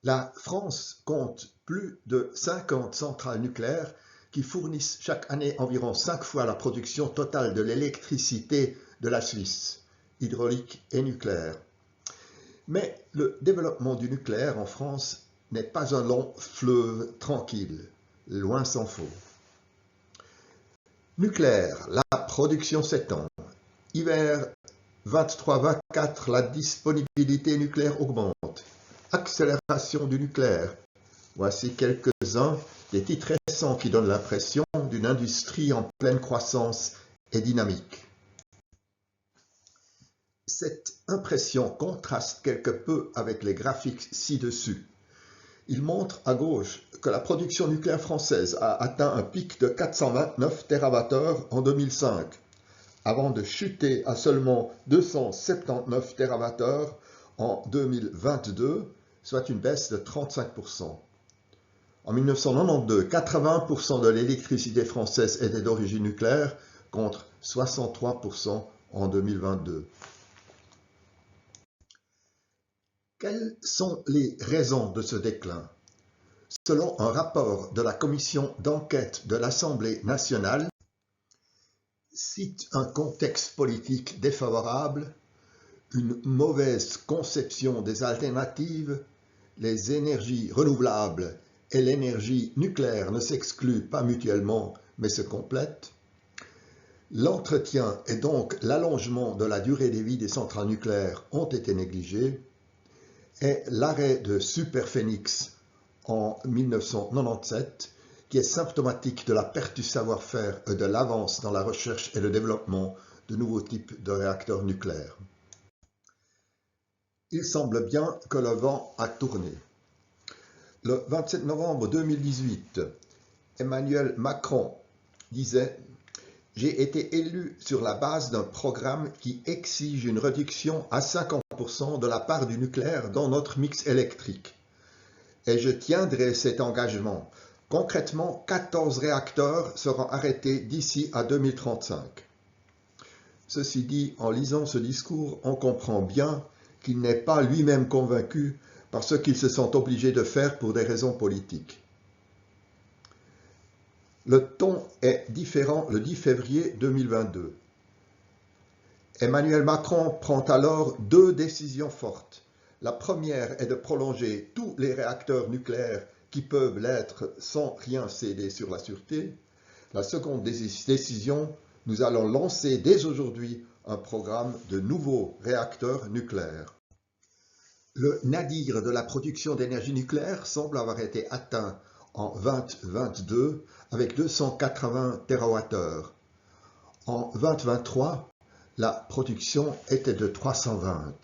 La France compte plus de 50 centrales nucléaires qui fournissent chaque année environ 5 fois la production totale de l'électricité de la Suisse, hydraulique et nucléaire. Mais le développement du nucléaire en France n'est pas un long fleuve tranquille, loin s'en faut. Nucléaire, la production s'étend. Hiver 23-24, la disponibilité nucléaire augmente. Accélération du nucléaire. Voici quelques-uns des titres récents qui donnent l'impression d'une industrie en pleine croissance et dynamique. Cette impression contraste quelque peu avec les graphiques ci-dessus. Il montre à gauche que la production nucléaire française a atteint un pic de 429 TWh en 2005, avant de chuter à seulement 279 TWh en 2022, soit une baisse de 35%. En 1992, 80% de l'électricité française était d'origine nucléaire, contre 63% en 2022. Quelles sont les raisons de ce déclin? Selon un rapport de la commission d'enquête de l'Assemblée nationale, cite un contexte politique défavorable, une mauvaise conception des alternatives, les énergies renouvelables et l'énergie nucléaire ne s'excluent pas mutuellement mais se complètent. L'entretien et donc l'allongement de la durée de vie des centrales nucléaires ont été négligés et l'arrêt de Superphénix en 1997 qui est symptomatique de la perte du savoir-faire et de l'avance dans la recherche et le développement de nouveaux types de réacteurs nucléaires. Il semble bien que le vent a tourné. Le 27 novembre 2018, Emmanuel Macron disait « J'ai été élu sur la base d'un programme qui exige une réduction à 50% de la part du nucléaire dans notre mix électrique. Et je tiendrai cet engagement. Concrètement, 14 réacteurs seront arrêtés d'ici à 2035. » Ceci dit, en lisant ce discours, on comprend bien qu'il n'est pas lui-même convaincu par ce qu'il se sent obligé de faire pour des raisons politiques. Le ton est différent le 10 février 2022. Emmanuel Macron prend alors deux décisions fortes. La première est de prolonger tous les réacteurs nucléaires qui peuvent l'être sans rien céder sur la sûreté. La seconde décision, nous allons lancer dès aujourd'hui un programme de nouveaux réacteurs nucléaires. Le nadir de la production d'énergie nucléaire semble avoir été atteint en 2022 avec 280 TWh. En 2023, la production était de 320.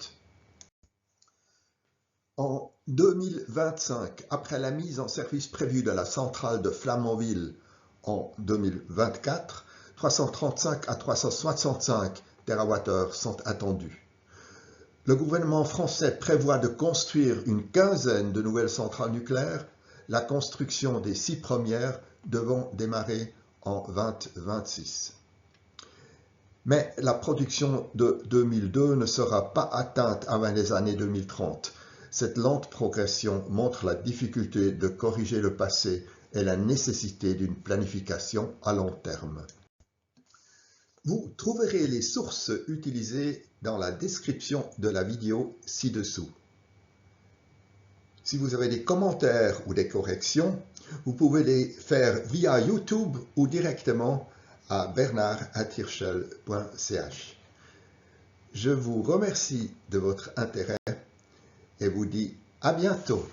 En 2025, après la mise en service prévue de la centrale de Flamanville en 2024, 335 à 365 TWh sont attendus. Le gouvernement français prévoit de construire une quinzaine de nouvelles centrales nucléaires, la construction des 6 premières devant démarrer en 2026. Mais la production de 2002 ne sera pas atteinte avant les années 2030. Cette lente progression montre la difficulté de corriger le passé et la nécessité d'une planification à long terme. Vous trouverez les sources utilisées dans la description de la vidéo ci-dessous. Si vous avez des commentaires ou des corrections, vous pouvez les faire via YouTube ou directement à bernard@hirschel.ch. Je vous remercie de votre intérêt et vous dis à bientôt.